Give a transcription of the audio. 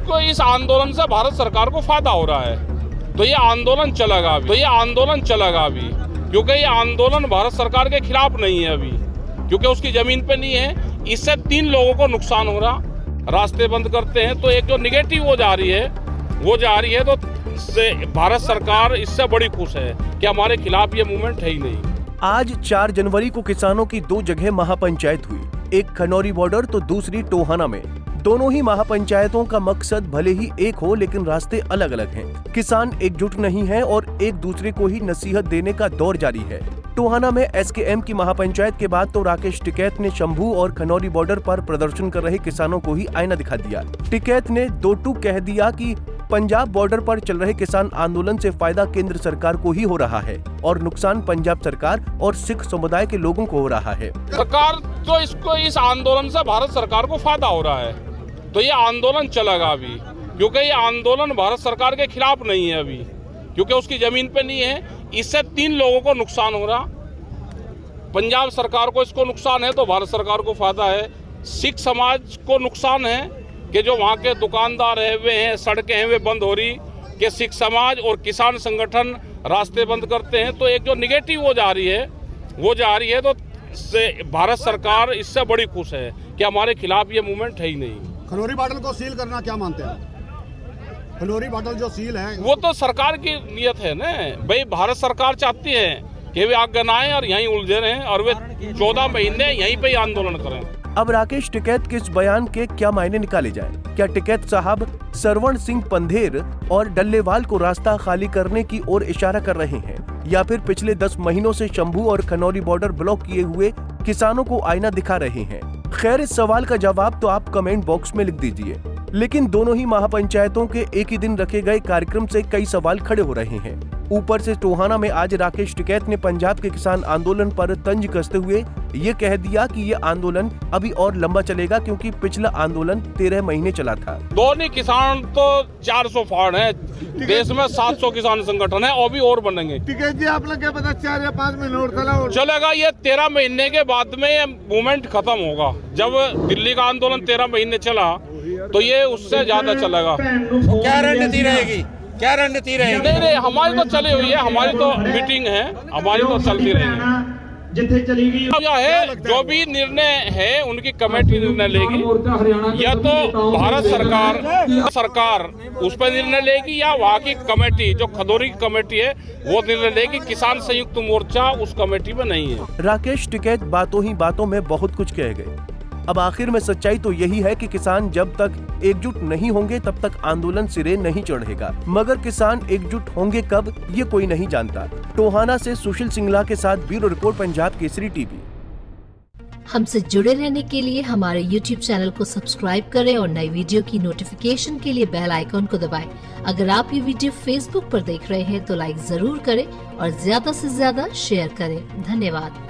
इसको इस आंदोलन से भारत सरकार को फायदा हो रहा है, तो ये आंदोलन चलेगा अभी, क्योंकि ये आंदोलन भारत सरकार के खिलाफ नहीं है अभी, क्योंकि उसकी जमीन पे नहीं है। इससे 3 लोगों को नुकसान हो रहा। रास्ते बंद करते हैं तो एक जो निगेटिव वो जा रही है तो भारत सरकार इससे बड़ी खुश है कि हमारे खिलाफ ये मूवमेंट है ही नहीं। आज 4 जनवरी को किसानों की 2 जगह महापंचायत हुई, एक खनौरी बॉर्डर तो दूसरी टोहाना में। दोनों ही महापंचायतों का मकसद भले ही एक हो, लेकिन रास्ते अलग अलग हैं। किसान एकजुट नहीं है और एक दूसरे को ही नसीहत देने का दौर जारी है। टोहाना में एसकेएम की महापंचायत के बाद तो राकेश टिकैत ने शंभू और खनौरी बॉर्डर पर प्रदर्शन कर रहे किसानों को ही आईना दिखा दिया। टिकैत ने 2 टूक कह दिया कि पंजाब बॉर्डर पर चल रहे किसान आंदोलन से फायदा केंद्र सरकार को ही हो रहा है और नुकसान पंजाब सरकार और सिख समुदाय के लोगों को हो रहा है। सरकार तो इसको इस आंदोलन से भारत सरकार को फायदा हो रहा है, तो ये आंदोलन चलेगा अभी, क्योंकि ये आंदोलन भारत सरकार के खिलाफ नहीं है अभी, क्योंकि उसकी जमीन पे नहीं है। इससे 3 लोगों को नुकसान हो रहा। पंजाब सरकार को इसको नुकसान है तो भारत सरकार को फायदा है। सिख समाज को नुकसान है कि जो वहाँ के दुकानदार है वे हैं, सड़कें हैं वे बंद हो रही, कि सिख समाज और किसान संगठन रास्ते बंद करते हैं, तो एक जो निगेटिव वो जा रही है तो भारत सरकार इससे बड़ी खुश है कि हमारे खिलाफ ये मूवमेंट है ही नहीं। खनौरी बॉर्डर को सील करना क्या मानते हैं? खनौरी बॉर्डर जो सील है वो तो सरकार की नीयत है ना भाई। भारत सरकार चाहती है कि वे आगे न आए और यहीं उलझे रहें और वे 14 महीने यहीं पे ही आंदोलन करें। अब राकेश टिकैत के इस बयान के क्या मायने निकाले जाएं? क्या टिकैत साहब सरवण सिंह पंधेर और डल्लेवाल को रास्ता खाली करने की ओर इशारा कर रहे हैं, या फिर पिछले 10 महीनों से शंभू और खनौरी बॉर्डर ब्लॉक किए हुए किसानों को आईना दिखा रहे हैं? खैर, इस सवाल का जवाब तो आप कमेंट बॉक्स में लिख दीजिए। लेकिन दोनों ही महापंचायतों के एक ही दिन रखे गए कार्यक्रम से कई सवाल खड़े हो रहे हैं। ऊपर से टोहाना में आज राकेश टिकैत ने पंजाब के किसान आंदोलन पर तंज कसते हुए ये कह दिया कि ये आंदोलन अभी और लंबा चलेगा, क्योंकि पिछला आंदोलन 13 महीने चला था। दोनों किसान तो 400 फाड़ है, देश में 700 किसान संगठन है और भी और बनेंगे। टिकैत जी, आप लोग क्या पता 4 या 5 महीने और चलेगा? ये 13 महीने के बाद में ये मूवमेंट खत्म होगा। जब दिल्ली का आंदोलन 13 महीने चला तो ये उससे ज्यादा चलेगा। क्या रणनीति रहेगी? नहीं, हमारी तो चली हुई है, हमारी तो मीटिंग है, हमारी तो चलती रहेगी। यह है जो भी निर्णय है उनकी कमेटी निर्णय लेगी, या तो भारत सरकार उस पर निर्णय लेगी, या वहाँ की कमेटी जो खदौरी की कमेटी है वो निर्णय लेगी। किसान संयुक्त मोर्चा उस कमेटी में नहीं है। राकेश टिकैत बातों ही बातों में बहुत कुछ कह गए। अब आखिर में सच्चाई तो यही है कि किसान जब तक एकजुट नहीं होंगे तब तक आंदोलन सिरे नहीं चढ़ेगा, मगर किसान एकजुट होंगे कब ये कोई नहीं जानता। टोहाना से सुशील सिंगला के साथ bureau report, Punjab Kesari TV. हमसे जुड़े रहने के लिए हमारे YouTube चैनल को सब्सक्राइब करें और नई वीडियो की नोटिफिकेशन के लिए बेल आइकॉन को दबाएं। अगर आप ये वीडियो Facebook पर देख रहे हैं तो लाइक जरूर करें और ज्यादा से ज्यादा शेयर करें। धन्यवाद।